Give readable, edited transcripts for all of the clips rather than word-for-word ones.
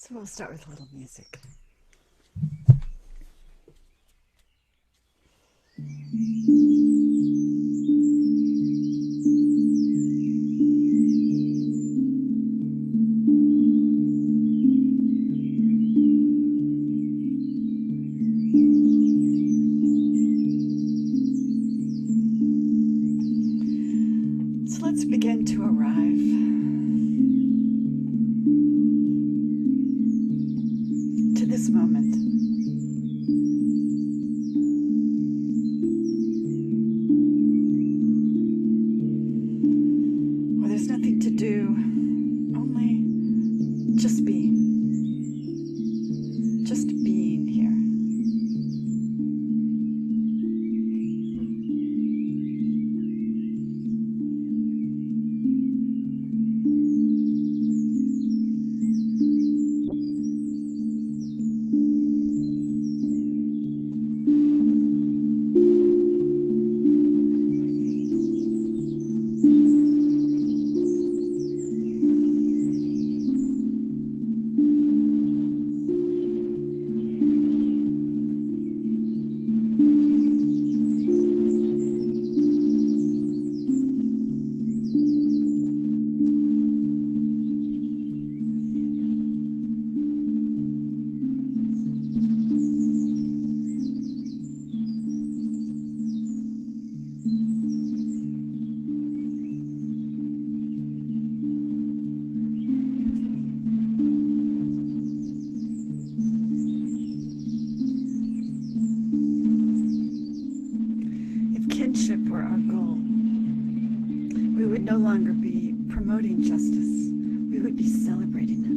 So we'll start with a little music. So let's begin to arrive. To this moment. Where there's nothing to do, only just being. Just being here. Kinship were our goal, we would no longer be promoting justice, we would be celebrating it.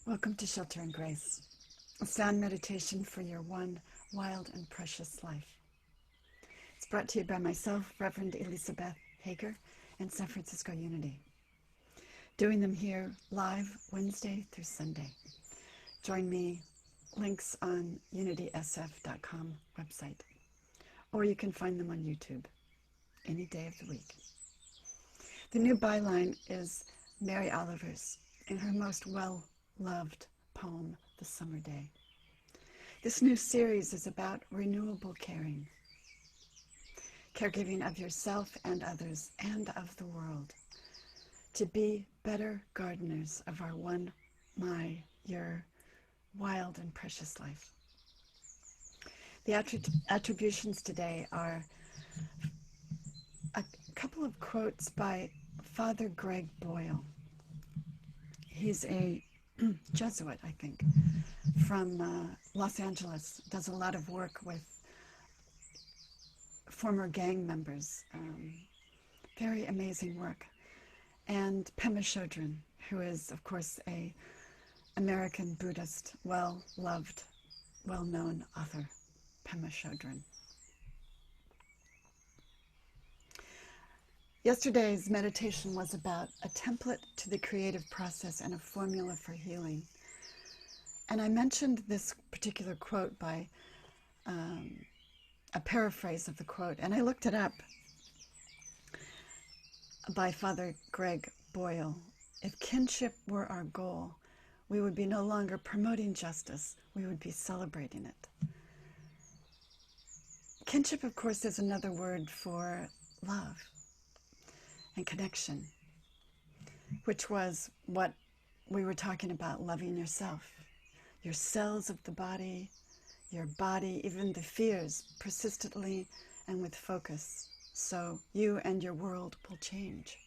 Welcome to Shelter and Grace, a sound meditation for your one wild and precious life. It's brought to you by myself, Reverend Eleesabeth, Hager, and San Francisco Unity. Doing them here live Wednesday through Sunday. Join me, links on unitysf.com website, or you can find them on YouTube any day of the week. The new byline is Mary Oliver's in her most well-loved poem, The Summer Day. This new series is about renewable caring, caregiving of yourself and others and of the world, to be better gardeners of our one, your wild and precious life. The attributions today are a couple of quotes by Father Greg Boyle. He's a Jesuit, I think, from Los Angeles, does a lot of work with former gang members. Very amazing work. And Pema Chodran, who is, of course, a American Buddhist, well-loved, well-known author, Pema Chodran. Yesterday's meditation was about a template to the creative process and a formula for healing. And I mentioned this particular quote by a paraphrase of the quote, and I looked it up by Father Greg Boyle. If kinship were our goal, we would be no longer promoting justice, we would be celebrating it. Kinship, of course, is another word for love and connection, which was what we were talking about, loving yourself, your cells of the body, your body, even the fears, persistently and with focus, so you and your world will change.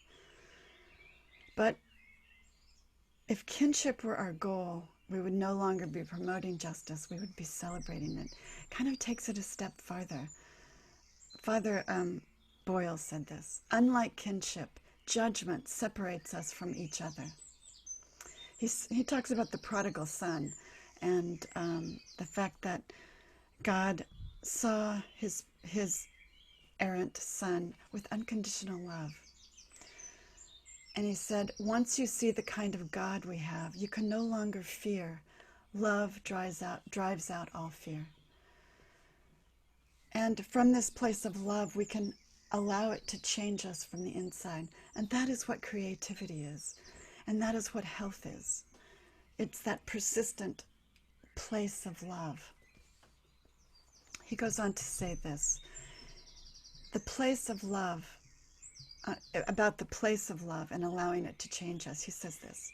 But If kinship were our goal, we would no longer be promoting justice, we would be celebrating it. Kind of takes it a step farther. Father Boyle said this: unlike kinship, judgment separates us from each other. He talks about the prodigal son and the fact that God saw his errant son with unconditional love. And he said, once you see the kind of God we have, you can no longer fear. Love drives out all fear. And from this place of love, we can allow it to change us from the inside. And that is what creativity is. And that is what health is. It's that persistent place of love. He goes on to say this: the place of love, about the place of love and allowing it to change us. He says this: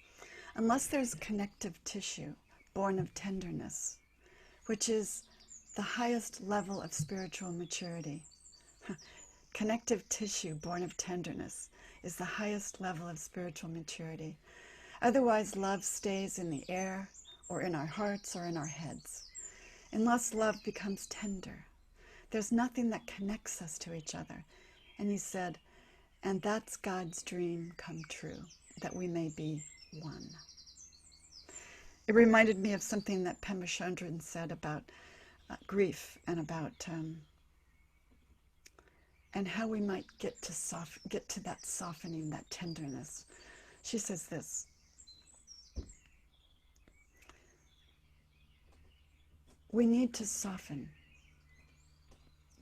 unless there's connective tissue born of tenderness, which is the highest level of spiritual maturity. Connective tissue born of tenderness is the highest level of spiritual maturity. Otherwise, love stays in the air or in our hearts or in our heads. Unless love becomes tender, there's nothing that connects us to each other. And he said, and that's God's dream come true, that we may be one. It reminded me of something that Pema Chodran said about grief and about and how we might get to that softening, that tenderness. She says this: we need to soften.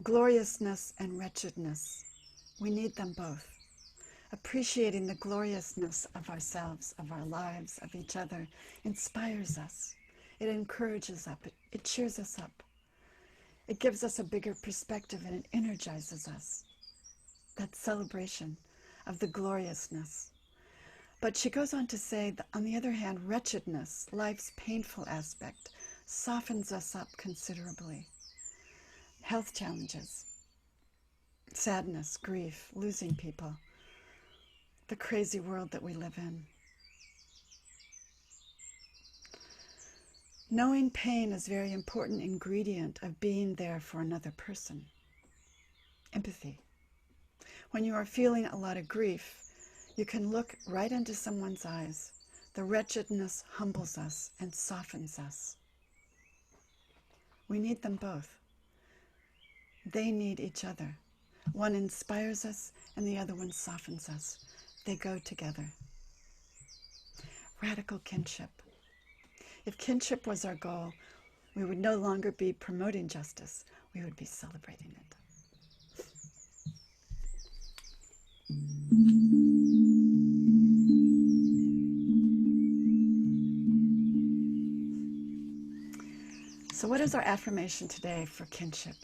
Gloriousness and wretchedness, we need them both. Appreciating the gloriousness of ourselves, of our lives, of each other, inspires us. It encourages us. It cheers us up. It gives us a bigger perspective and it energizes us. That celebration of the gloriousness. But she goes on to say that, on the other hand, wretchedness, life's painful aspect, softens us up considerably. Health challenges, sadness, grief, losing people, the crazy world that we live in. Knowing pain is a very important ingredient of being there for another person. Empathy. When you are feeling a lot of grief, you can look right into someone's eyes. The wretchedness humbles us and softens us. We need them both. They need each other. One inspires us and the other one softens us. They go together. Radical kinship. If kinship was our goal, we would no longer be promoting justice. We would be celebrating it. So what is our affirmation today for kinship?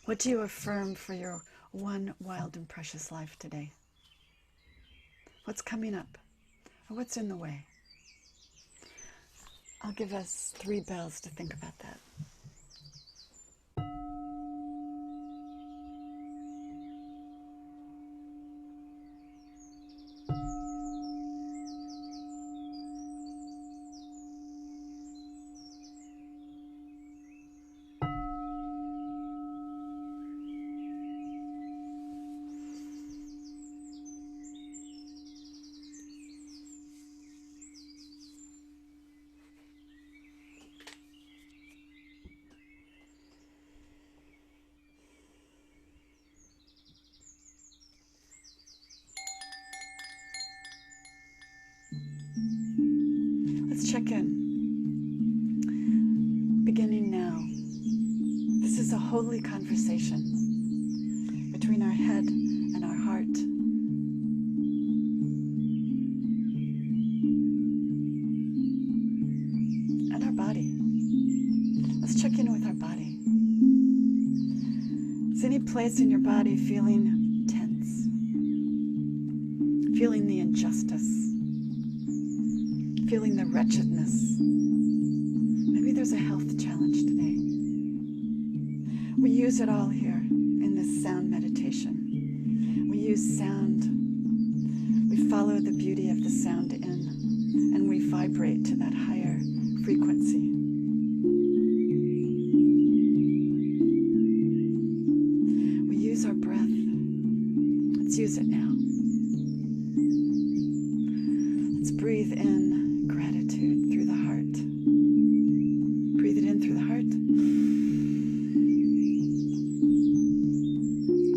What do you affirm for your one wild and precious life today? What's coming up? Or what's in the way? I'll give us 3 bells to think about that. Let's check in. Beginning now. This is a holy conversation between our head and our heart. And our body. Let's check in with our body. Is any place in your body feeling tense? Feeling the injustice? Feeling the wretchedness? Maybe there's a health challenge today. We use it all here in this sound meditation. We use sound. We follow the beauty of the sound in, and we vibrate to that higher frequency. We use our breath. Let's use it now. Let's breathe in gratitude through the heart. Breathe it in through the heart.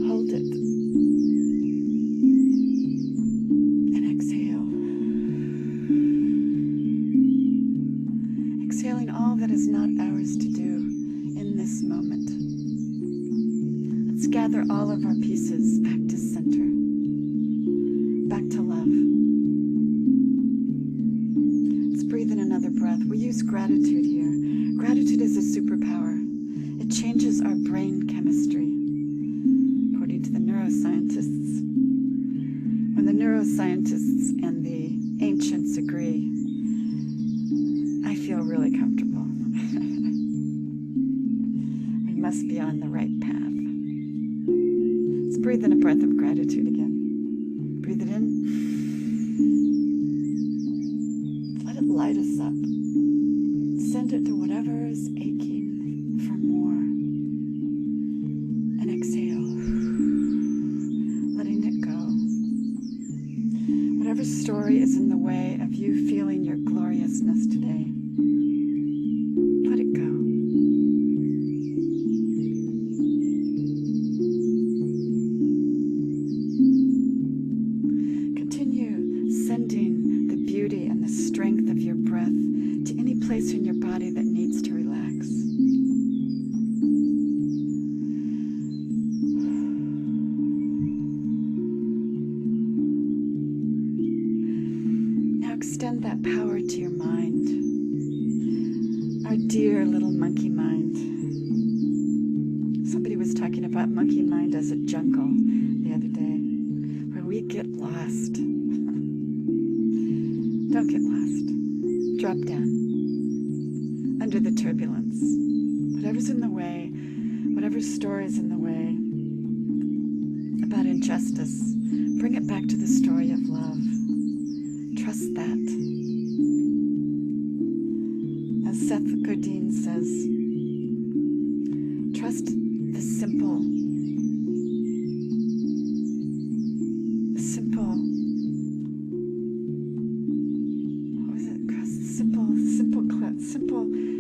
Hold it. And exhale. Exhaling all that is not ours to do in this moment. Let's gather all of our pieces back to center. Back to love. Let's breathe in another breath. We use gratitude here. Gratitude is a superpower. It changes our brain chemistry, according to the neuroscientists. When the neuroscientists and the ancients agree, I feel really comfortable. We must be on the right path. Let's breathe in a breath of gratitude again. Breathe it in. Let it light us up. Send it to whatever is aching for more. And exhale, letting it go. Whatever story is in the way of you feeling your gloriousness today, let it go. Continue sending the beauty and the strength of your breath to any place in your body that needs to relax. Now extend that power to your mind, our dear little monkey mind. Somebody was talking about monkey mind as a jungle the other day, where we get lost. Don't get lost. Drop down under the turbulence. Whatever's in the way, whatever story's in the way about injustice, bring it back to the story of love. Trust that. As Seth Godin says, trust the simple,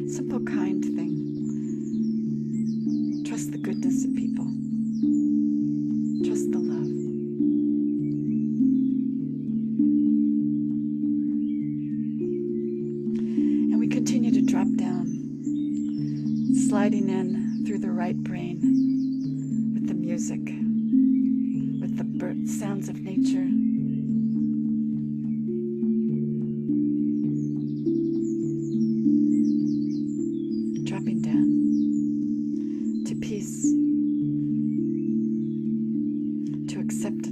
simple kind thing. Trust the goodness of people. Trust the love. And we continue to drop down, sliding in through the right brain with the music, with the sounds of nature. Dropping down to peace, to acceptance.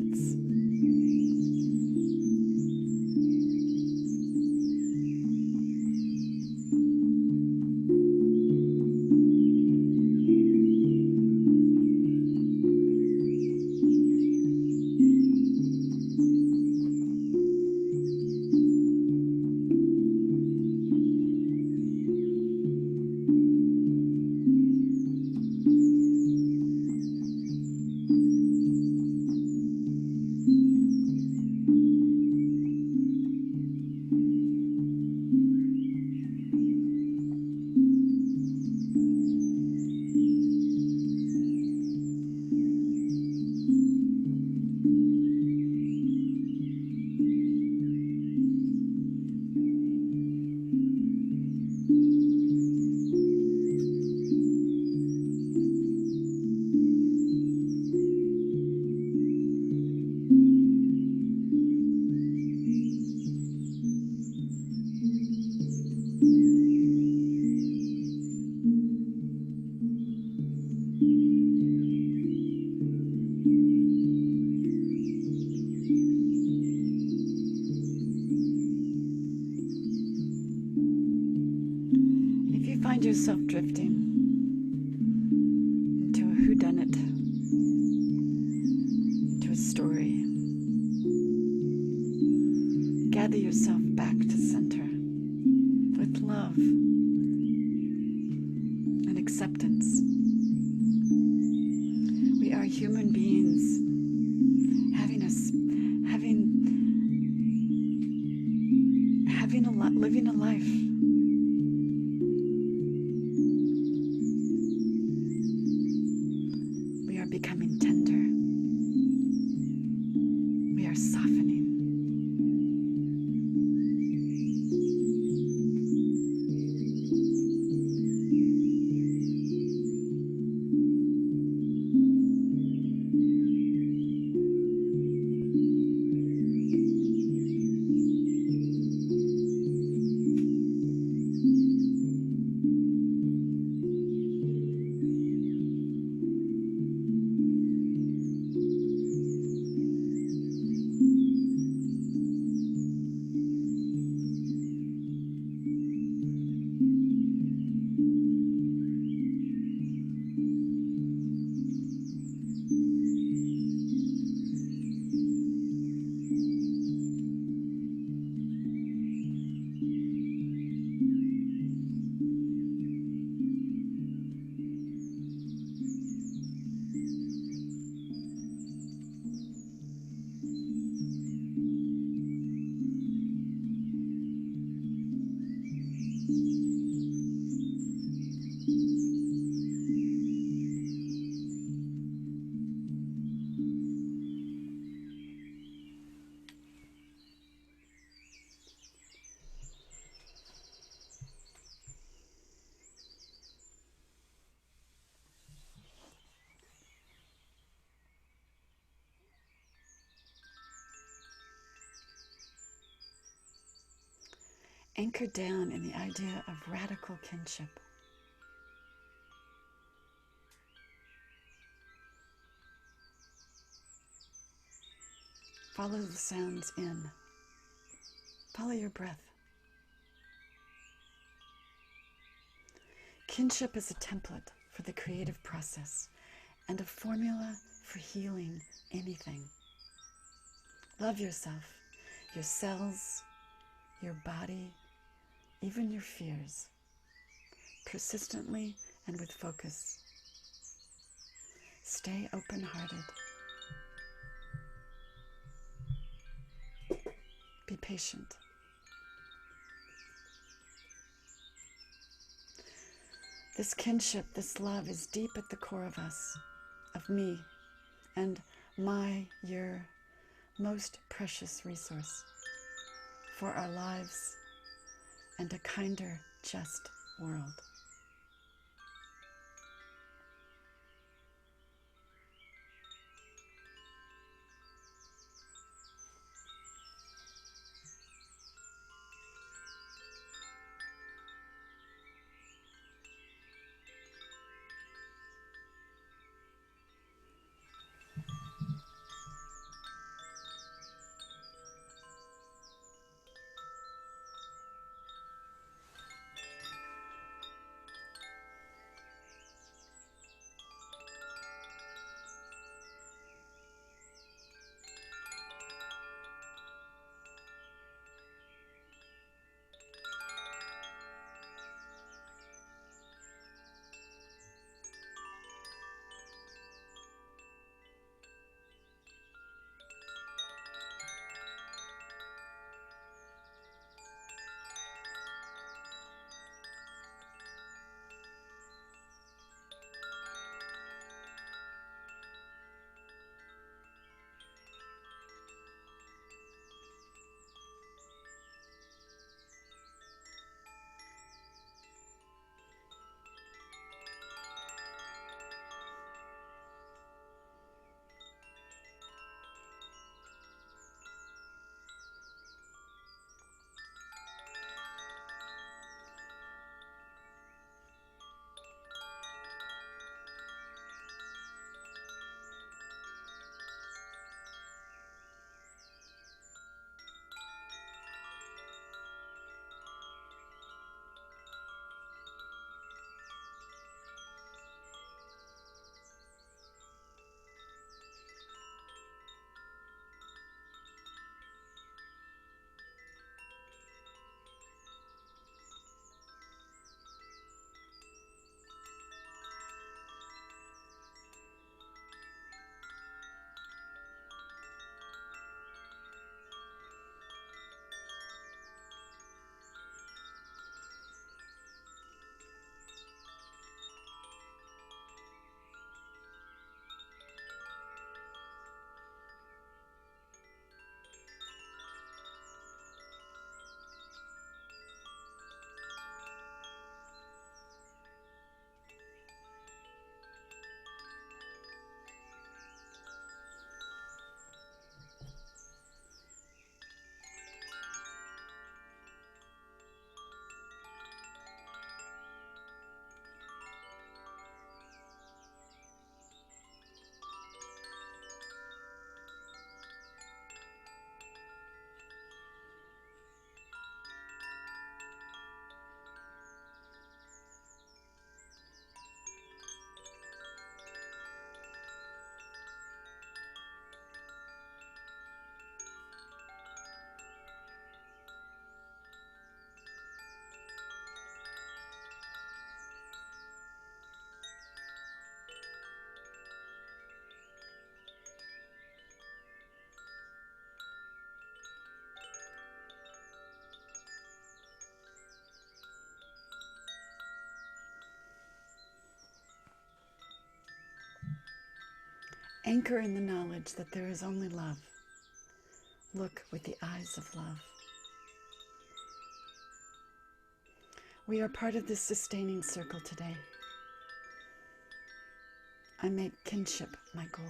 Find yourself drifting into a whodunit, into a story. Gather yourself back to center with love and acceptance. We are human beings living a life. We are becoming tender. We are softening. Anchor down in the idea of radical kinship. Follow the sounds in. Follow your breath. Kinship is a template for the creative process and a formula for healing anything. Love yourself, your cells, your body, even your fears, persistently and with focus. Stay open-hearted. Be patient. This kinship, this love is deep at the core of us, of me, and your most precious resource for our lives and a kinder, just world. Anchor in the knowledge that there is only love. Look with the eyes of love. We are part of this sustaining circle today. I make kinship my goal.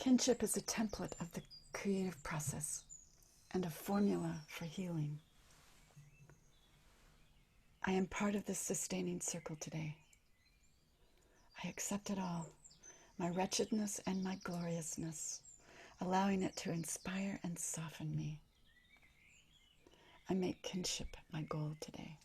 Kinship is a template of the creative process and a formula for healing. I am part of this sustaining circle today. I accept it all, my wretchedness and my gloriousness, allowing it to inspire and soften me. I make kinship my goal today.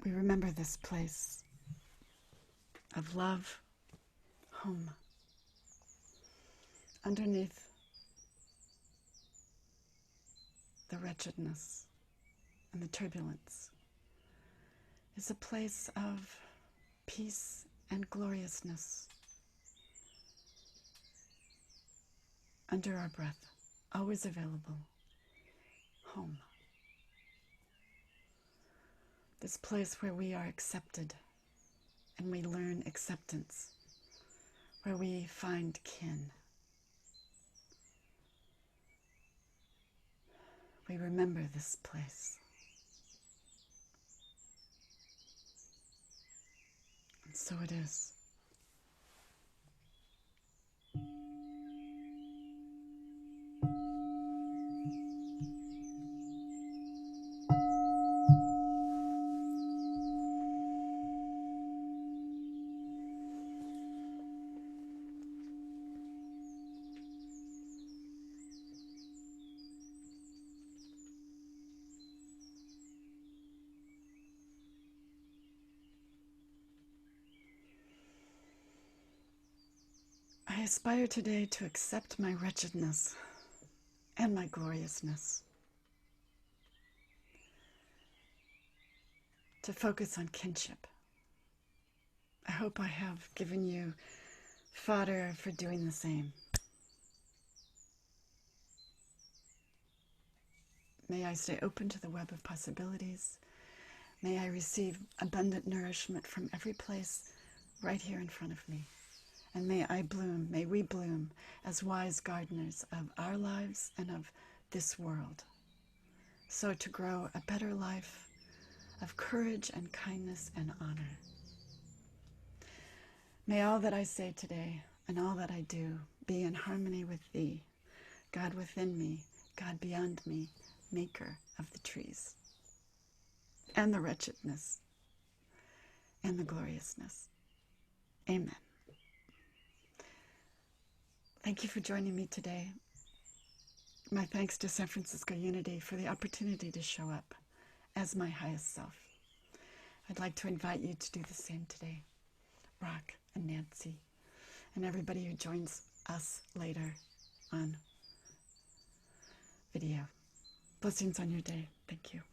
We remember this place of love, home. Underneath the wretchedness and the turbulence is a place of peace and gloriousness. Under our breath, always available. Home. This place where we are accepted and we learn acceptance, where we find kin. We remember this place. And so it is. I aspire today to accept my wretchedness and my gloriousness, to focus on kinship. I hope I have given you fodder for doing the same. May I stay open to the web of possibilities. May I receive abundant nourishment from every place right here in front of me. And may I bloom, may we bloom as wise gardeners of our lives and of this world. So to grow a better life of courage and kindness and honor. May all that I say today and all that I do be in harmony with Thee, God within me, God beyond me, maker of the trees, and the wretchedness, and the gloriousness. Amen. Thank you for joining me today. My thanks to San Francisco Unity for the opportunity to show up as my highest self. I'd like to invite you to do the same today. Rock and Nancy, and everybody who joins us later on video. Blessings on your day. Thank you.